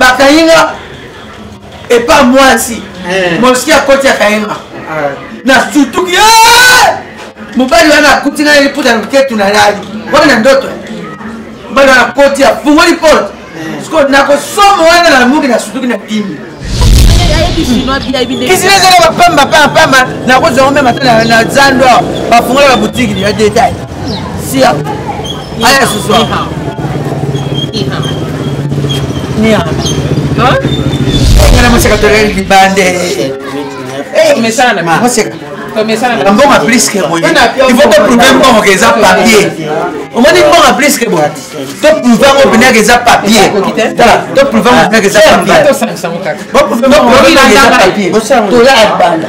bakainga et pas moi si moski à côté kainga na surtout que mobali wana kutinga ile puta mketu na lali wana ndoto mbali wana koti ya fungoli porte siko nako somo wana na mungi na surtout na kimi kisile zele bapamba na ko zo même matana na zando bafungoli ba boutique ya détail si aya ce soir Nia. Hein? Ngana musika tolele libande. Mais ça na musika. Mais ça na bon a plus que boye. Il faut que prouver bon que ça papier. On m'a dit bon a plus que boye. Tu prouver bon que ça papier. Tu prouver bon que ça papier. Bon prouver bon que ça papier. To la banda.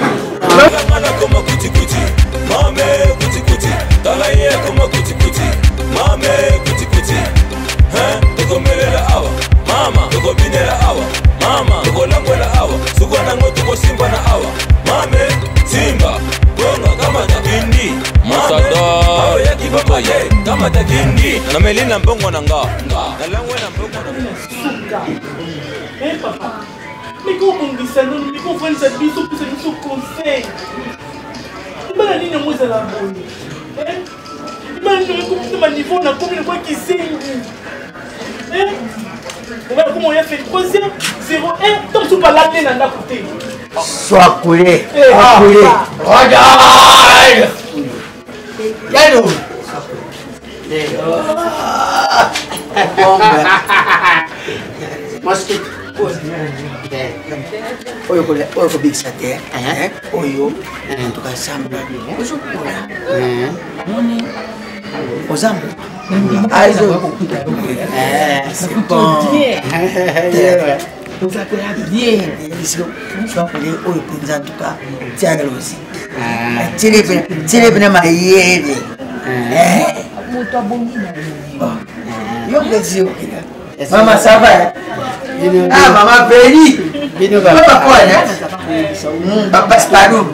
Mame kuti kuti. Talaye como kuti kuti. Mame kuti kuti. Hein? To komelela awa. Mama, tuko binela awa. Mama, tuko langwela awa. Sukwana ngo tuko simba na awa. Mame, simba, gonga kama takindi. Masada, awe ya kibaba ye, kama takindi. Na melina mbongo na nga. Na langwela mbongo na nga. Suka. Papa. Mais comment on dit ça? Non, mais comment on fait ça? Bisous, puis c'est un conseil. Il m'a dit moi ça la bonne. Il m'a dit comment niveau on a combien de fois qui signe. Comment on a fait 3e 0-1 comme tout par l'année dans la côté. Sois coulé. Coulé. Regarde. Y'a mosquito. Oyo ko big sate. Oyo. En tout cas samba. Ozo kula. Moni. Ozambo. C'est bon. Vous appelez bien. Je vais appeler au Pinza en tout cas. Tiens, aussi. Télé, ma yéli. Maman, ça va? Ah, maman, béni. Papa, quoi, hein? Papa, c'est pas nous.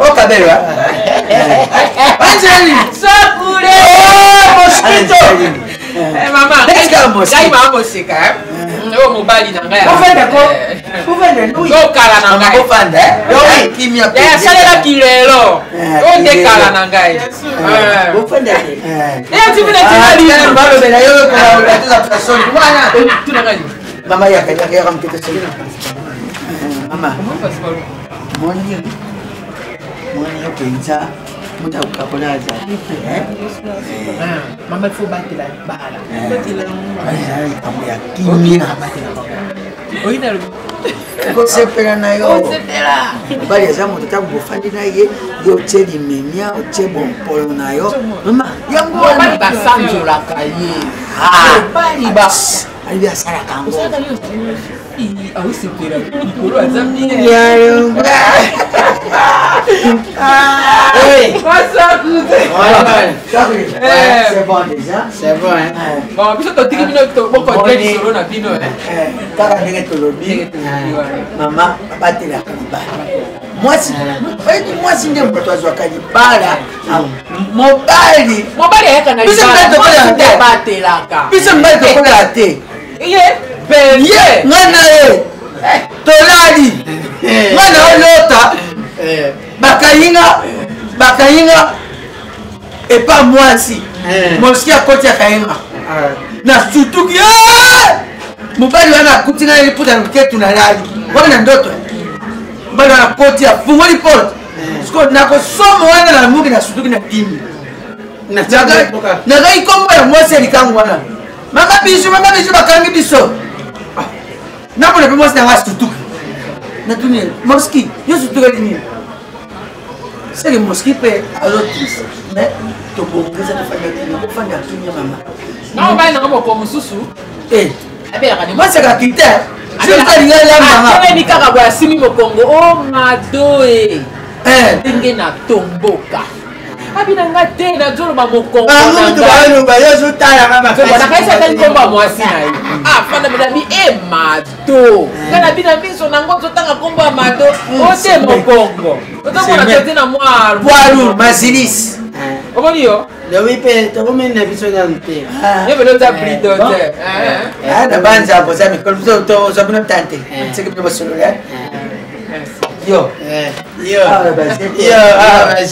Oh, Kabelo. Angeli! Sakure! Oh, mosquito! Maman, qu'est-ce qu'il y a, mosquito? Il y a un mosquito. Oh, mon bali, n'a rien. Vous faites d'accord? Vous faites d'accord? Oh, Kalananga. Vous faites d'accord? Qui m'y a payé? Il y a ça qui est là. Oh, t'es Kalananga. Vous faites d'accord? Et tu veux dire que tu vas dire? Maman, il y a quelqu'un qui a rempli de celui-là. Maman. Mon Dieu. Moi, je pense que muda ukapolaza mama faut battre la balle kama ya kimya oina ko sepela na yo bali za moto tabu fandi na ye yo cheli memia o chebo polo na yo mama yango bali basanjo la kaye bali bas ali ya sara kango au sepela polo azambi yayo c'est bon déjà. C'est bon, hein. Bon, puis tu dis que tu vas continuer sur le pino, hein. Maman, papa te la moi si je ne peux pas jouer à Kalibala, Mobali est un puis c'est mal de la tête. Il est payé. Toladi. L'autre. Bakainga et pas moi si moski à côté ya kainga na surtout que mobali wana kutinga ile puta mketu na lali wana ndoto mbali wana côté ya fungoli porte siko nako somo wana na mungi na surtout na kimi na gai kombo ya mwasi likangu wana mama bisu bakangi biso na bona pe mwasi na wasi surtout na dunia moski yo surtout ni c'est le mosquito à l'autre mais tu peux que ça te fasse faire tout bien maman non mais non comme susu moi c'est la quitte je vais aller là maman on est Nicaragua simi au Congo oh madoe dingue na tomboka abina ngate na zolo ba mokongo na ngalo ba yo zutala kama kwa kaisa tani komba mwasi na yo fana bidami mado kana bina biso na ngozo tanga komba mado ote mokongo otomona tete na mwaru mazilis oboni yo oui, tu as mis une émission dans le thé. Je vais nous appeler docteur. Ah, la bande, ça vous a mis comme ça, vous avez une tante. C'est que vous avez Yo. Yo.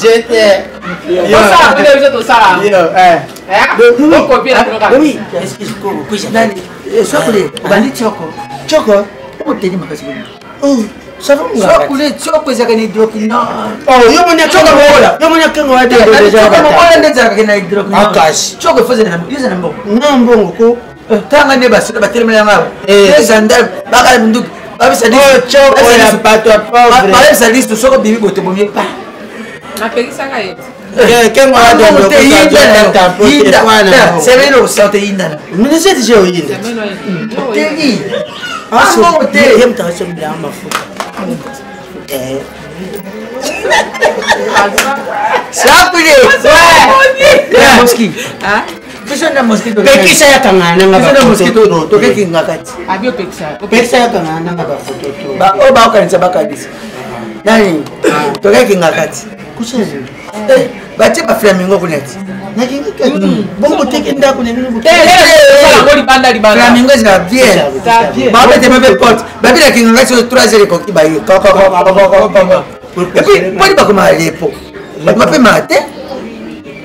J'étais. Yo, ça, vous avez tout ça. Oui, est-ce que je cours? Chocolat, on va dire choco. Choco? On te dit ma casse. Oh, ça va? Chocolat, choco, c'est un hydroquinone. Oh, yo, mon choco, yo, mon choco, on déjà. Choco, faisait un bon. Non, bon, quoi? Quand on est bas, c'est battre le langage. Les gendarmes, bagarre mundu. Ça dit choco, la pâte à pauvre. Ça dit tout ça comme des bigotes, bon mieux pas. Ma péri ça gagne. Quel mois de c'est vrai, le sang est inda. Mais c'est déjà inda. Tegi. Ah, c'est bien, tu as sur bien ma faute. Ça ouais. La mosquée. Hein? Qu'est-ce que mosquito? Qui ça y kangana ngaba mosquito no to ke ngakati. Abio peksa. Peksa ya kangana ngaba photo to. Ba o ba okanisa bakadisi. Nani? To ke ngakati. Kushenzi. Bache ba flamingo kuneti. Nakingika. Bongo teke ndako ne nini flamingo za bien. Ba bete mabe porte. Ba bila kingakati so 3 ko ki ba yi. Et puis pas pas comme lepo. Ba mape mate.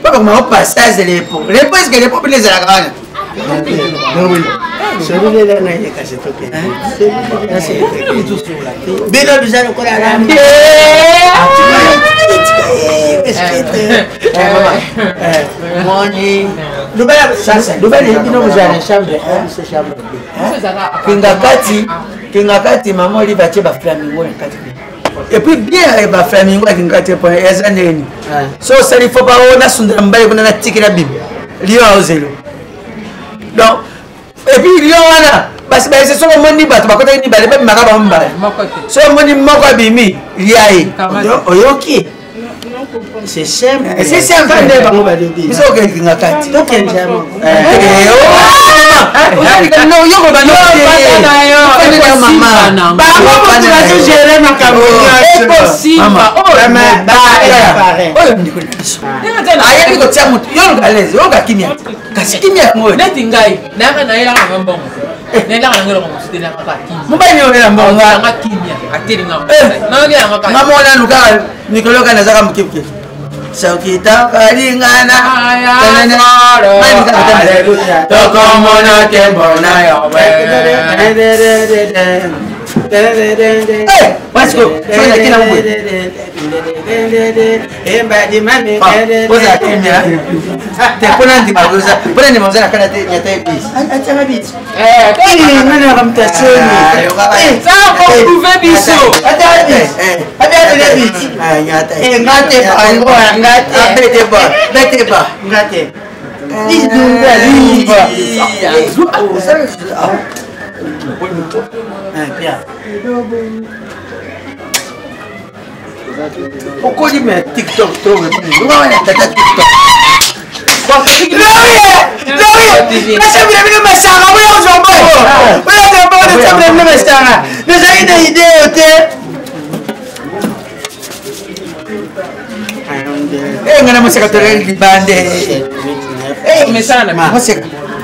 Pas comme au passage lepo. Lepo est-ce que lepo bien les agana. Oui. Celui là na yeka se toke. Celui c'est tout sur la. Bila bizarre ko la rami. Money. Nubali bino muzana chambre 1 c'est chambre 2. Kingakati maman oli batie ba flamingo na kati. Et puis bien ba flamingo kingakati pour ezaneni. So ça il faut pas on a sundra mbale kuna na tikira bibi. Lion ozelo. Donc et puis lion wana basi ba c'est so moni bato bakota ni bale ba makaba mbale. So moni moko bimi liaye. Oyoki. C'est simple. C'est simple. Mais c'est ok qui n'a pas. Donc il y a un. Non, yo ko ba no. Maman. Ba ko tu vas te gérer ma cameroun. C'est possible. Oh, ndiko biso. Aya biko tia mutu. Yo galeze, yo ga kimia. Kasi kimia mo. Neti ngai. Na ka na ila ka mbongo. Nela ka ngelo ko mutite na ka kimia. Mobali yo ela mbongo. Nga kimia. Ateli nga. Na ngi nga ka. Ngamona luka nikolo kana zaka mkipke. Saukita kalingana tokomona kembona yowe. Let's go. Fanya kila mwe. Boza kimya. Tekuna ndi magoza. Bora ni mwanza kana nyata ibisi. Acha mabisi. Nani wakamtasoni. Sasa kwa prouver biso. Ada ibisi. Nyata. Ngate pango ngate. Bete ba. Ngate. Liba. Oh, ça. Bien. Pourquoi il met TikTok trop? On va mettre TikTok.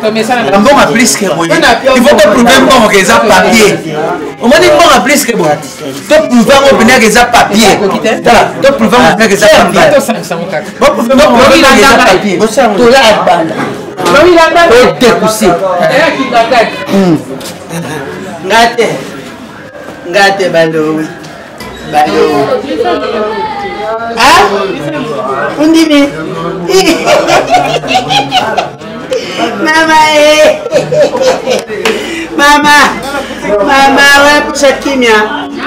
Un bon à plus que moi. Il faut pas prouver bon que ça papier. Au moins il bon à plus que moi. Tu prouver au bien que ça papier. Tu prouver au bien que ça papier. Bon prouver au bien que ça papier. Tu la bande. Oui la bande. Oh découssi. Ngate bando. Ah? Undimi. Mama wepusa kimia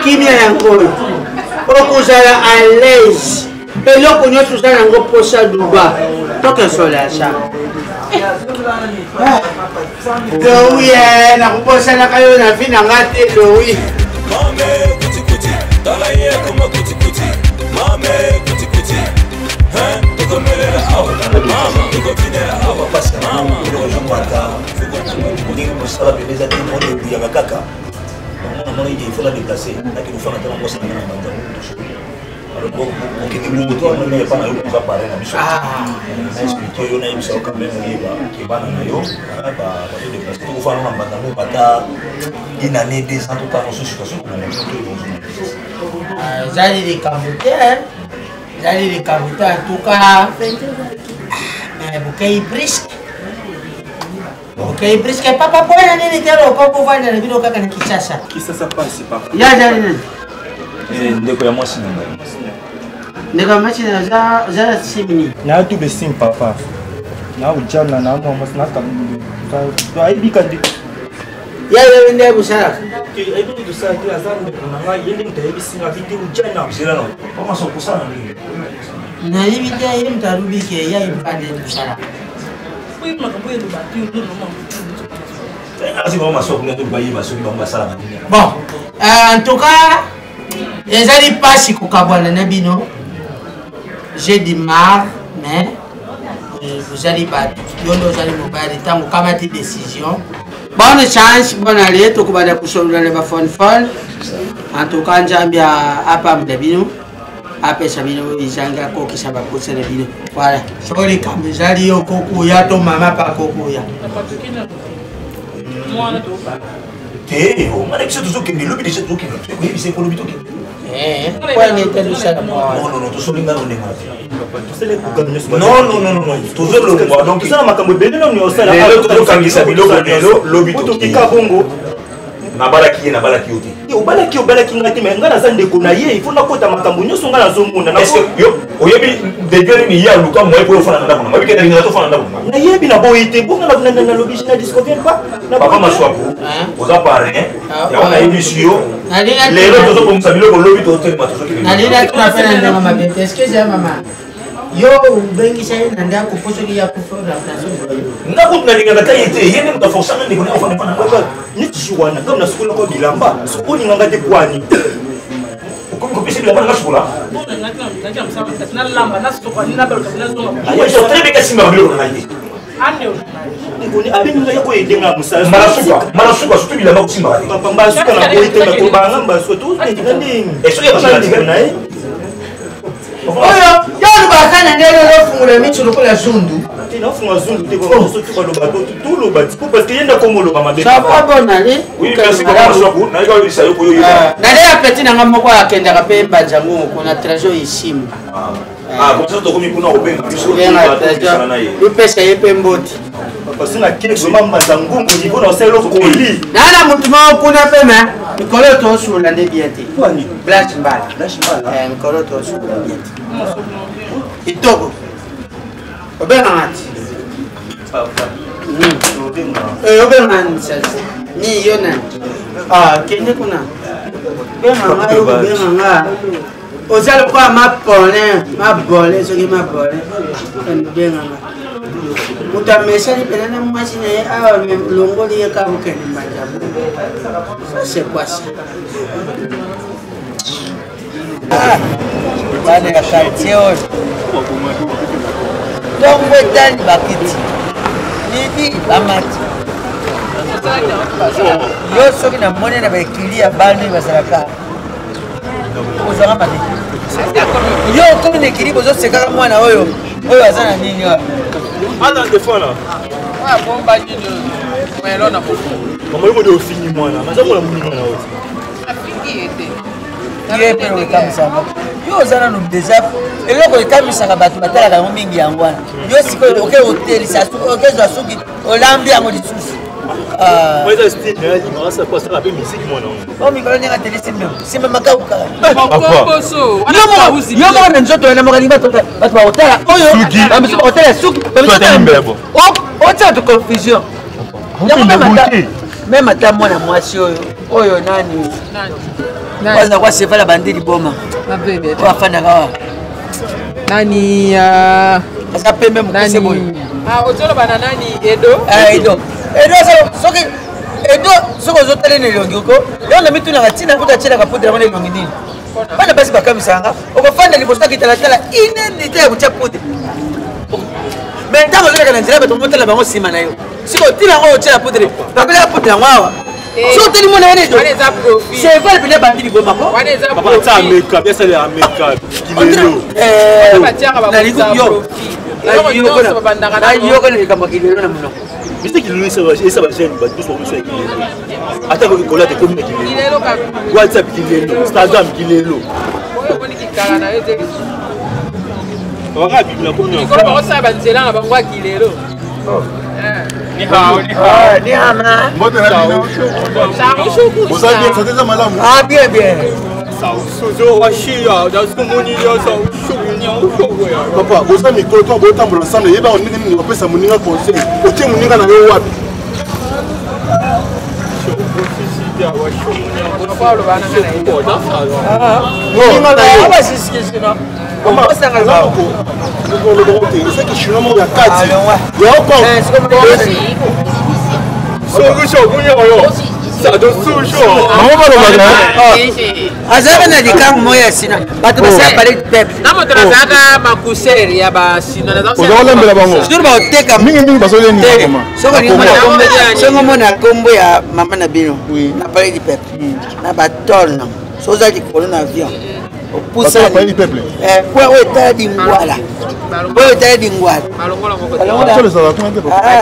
yango okozala à l'aise eloko nyonso ozala yango posa duba tokesolasa lowi nakoposanaka yo na vi nanga te lowi une année, 2 ans, tout à situation. J'allais les caboter, j'allais les caboter en tout cas. Mais bouquet brisque. Bouquet brisque, papa, pour aller les terres, pas pour voir les vidéos quand qui ça. Qui ça passe, papa? Il y a j'allais. Ndeko ya mwasi nanga. Ndeko ya mwasi nanga za simini. Na tout besim papa. Na ujana na mama na kambi. Ai bikandi. Ya ya ndé busara. Ai bikandi busara ki azan ndeko nanga yende ndé bisinga vindi ujana. Bisira no. Kama so kusana nini? Na hivi ndio yeye mtarubi ke ya impande busara. Oui, makambo ya lobati yo mama. Asi mama so kuna to bayi baso bamba sala na nini. Bon, en tout cas, les alliés passent au Kabouana Nabino. J'ai dit marre, mais vous allez pas. Vous allez me faire des temps, vous avez des décisions. Bonne chance, bonne allée, tout le monde a poussé dans le fun. En tout cas, j'ai à Pam Nabino. Après Sabino, ils ont un coco qui s'en va pousser le bino. Voilà. Sur les caméras, vous allez au coco, ya ton maman, pas coco, ya. Moi, on a tout. Théo, on a que tout qui me lobby déjà tout qui me fait. Oui, c'est pour le bito qui. Pourquoi il était tout ça? Non, tout seul là on est mal. Non, toujours le combat. Donc ça makambo bele non yo sala. Le kangisa biloko lelo lobby tout qui ka bongo. Na balaki ote. Obalaki ngati mais ngana za ndeko na ye, il faut na kota makambo nyoso ngana zo mona. Est-ce que yo oyebi degré ni ya luka moi pour faire na ndako. Mabike na to faire na ndako. Na yebi na boyete bonga na lobby na discover pas. Na papa maswapo. Oza parrain. Ya ona émission. Lelo tozo comme ça biloko lobby to hotel matozo ki. Na dina tunapenda ndio mama bete. Excuse mama. Yo bengi sai na ndio kuposo ki ya kufa na place. Ndako tunalinga kayete yene mtaforcana ndiko na ofane pana. Ni tishuwana kama na sukula kwa bilamba. Sukuni nganga te kwani. Ukopisi bilamba na sukula. Na lamba na soka na belo na soka. Ayo so très bien simba biloko na ye. Ande. Ngoni abenga yako edenga musala. Marasuka surtout bilamba kusimba. Papa mbasuka na boyete na ko banga mbasu tout ndenge. Est-ce que ya na ye? Oyo, yo bakana ndelo lofungula micho lokola zundu. Tina funga zundu te ko so tuba lo bato tout lo bati parce que yenda ko molo mabe. Ça va bon aller. Oui, merci beaucoup. Na ika isa yo koyo. Na leo petit na ngamoko akenda kapemba jangu kuna trésor isimu. Comme ça to komi kuna obenga biso. Lu pesa yepe mboti. Parce que na kile mamba zangungu ndiko na selo koli. Nana mutu ma kuna pema. Mikolo to sula nde biati. Kwani? Blash mbala. Mikolo to sula biati. Itoko. Obenga ngati. Obenga nsasa. Ni yona. Kende kuna. Obenga nga. Ozalo kwa mabole soki mabole. Obenga nga. Mutamesha ni pena na mwasi na ye awa longoli ye kabu kende majabu. C'est quoi ça? Bana ya quartier oyo. Tongo etani bakiti. Nini bamati. Yo soki na mone na bakili ya bana basalaka. Ozanga mate. Yo komi nekili bozo sekaka mwana oyo. Oyo azana nini wa? Ana ndefana. Ah bomba ni de. Mais là on a beaucoup. Comment il faut finir mwana? Maza ko la munina na wote. Afiki était. Ye pe o kamisanga. Yo ozana no déjà. Eloko ekamisaka bato batalaka yango mingi yango wana. Yo sikoyo oke hotel sa oke zwa suki olambi yango lisusu. Moi ça style là, il m'a ça passe la musique mwana. Oh mikolo nyanga tele simba makauka. Boso. Yo mo na nzoto na mokali bato ba hotel. Oyo bamisu hotel suki. O tsa to confusion. Même ata mwana mwasi oyo nani? Kwanza kwa sefa bandili boma. Mabebe. Kwa fana kawa. Nani asa pembe mukuse boyo. Ozolo bana nani Edo? Edo soki Edo soko zotele ne longi ko. Yo na mitu na katina kuta chela kapudra mwana longi nini. Bana basi bakamisanga. Okofanda libosta kitala tala inendite ya kucha pudra. Mais ntango zoleka na nzela bato motela bango sima na yo. Siko tina ngo chela pudra. Bakela pudra ngwawa. Sote ni mwana ene do. C'est vrai bine bandi ni boma ko. Papa ça ameka, bien ça les ameka. Kilelo. Na liku yo. Na yo ko ni kamba kilelo na muno. Mr. Kilelo ça va gêner ba tous pour Kilelo. Ata ko kola te comme Kilelo. WhatsApp Kilelo, Instagram Kilelo. Wanga bibla ko no. Ko ba sa ba nzela ba ngwa Kilelo. Ni hao. Ni hama. Mbote na bino. Vous avez bien ça malamu. Ah bien. Papa, vous avez mis tout le temps ensemble. Il y a un niveau de ça, mon conseil. Au tien, mon niveau de wapi. Azaba na dikamu moya sina bato basa pare pepe na moto nazaka makuseri ya basino nazaka ozolembela bango suru ba oteka mingi basoleni soko ni mona kombo ya mama na bino na pare di pepe na batona soza likolo na avion Poussa les peuples. Quoi est dit ngwala? Quoi est dit ngwala?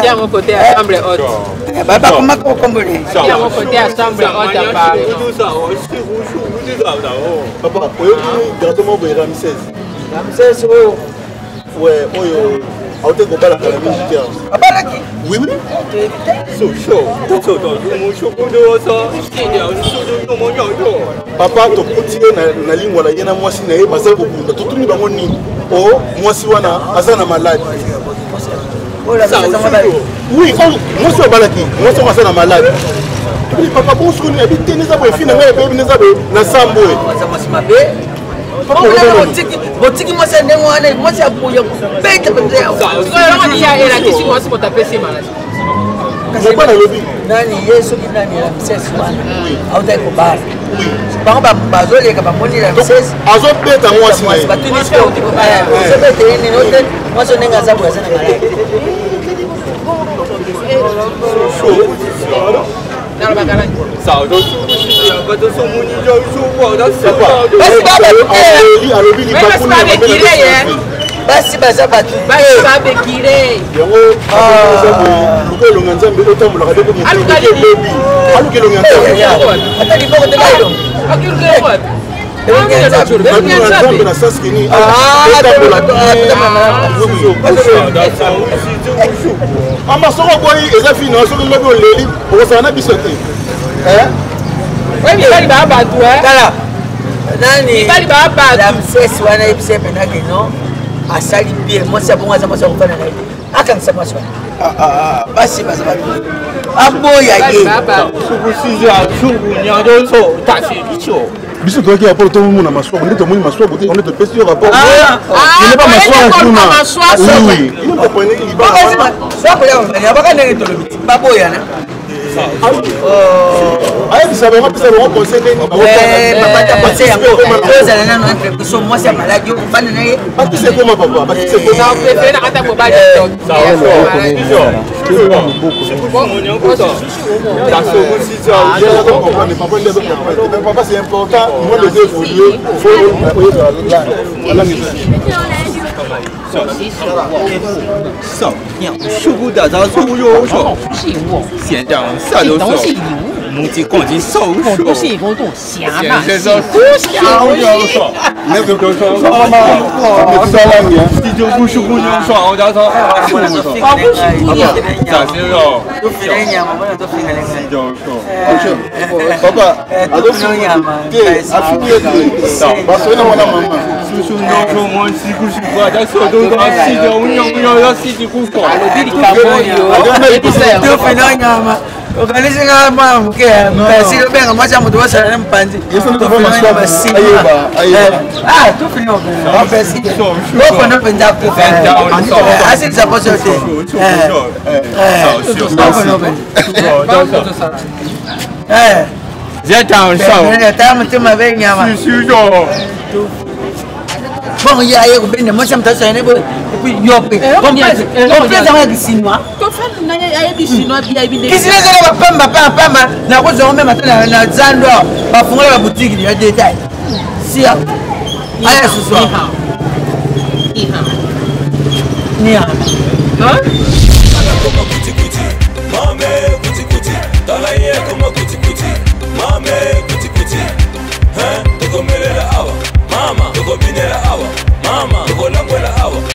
Qui à mon côté assemblée haute. Baba comment combler? Qui à mon côté assemblée haute à Paris. Papa, directement pour Ramsès. Ramsès ouais, Aute ko bala kala militaire. Abala ki? Oui. Papa to kutile na lingwa la yena mwasi na ye basal ko bunda to tuni bango ni. O mwasi wana asana malade. Oui, mwasi bala ki. Mwasi asana malade. Papa bon soni habite neza bo fina ngale be neza be na sambo e. Mwasi mabe. Botiki mwasi ndengo ane mwasi akuya kubeta pete yao. Ya kisi mwasi potapesi malade. Mbona lobi? Nani Yesu ni nani Ramsès wana? Au dai kubara. Bamba bazole ka bamoni Ramsès. Azo beta mwasi na ye. Batuni sio utibaya. Sebete ni note mwasi nenga zabu ya sana malade. Basi baza batu babekire yango lukolonga nzambe otambola kade ko alukelo nzambe ata liboko te kayo nzambe na saskini amba soko boyi eza fino soki lobi oleli okosala na biso te bali babatu kala nani bali babatu Ramsès wana ebise penake no asali bien mwasi abongo aza mwasi akofana na ye akangisa mwasi wana basi baza bato aboya ye biso toyaki rapport tomona maswako nde tomoni maswako te onde topesi yo rapport il n'est pas maswako kuna abaka ndenge tolobi baboyana ayebisa bango apesa bango conseil ozala nano entre biso mwasi ya maladi okofanda na ye batise koma papa batise papa c'est important moi le deux évoluer Organizing mama mke mpasi obenga mwacha mutu wasala na mpanzi tofanya basini tofanya mpasi loko na penza ku asi suppose te Zeta on show. Tamu tuma benyama. bon il y a eu moi ça me t'a sonné et puis yopé combien on fait ça avec chinois to fait na ya bi chinois bien bien qui c'est la pamba na ko zo même na zando ba fungola la boutique ya détail si allez ce soir ni ha hein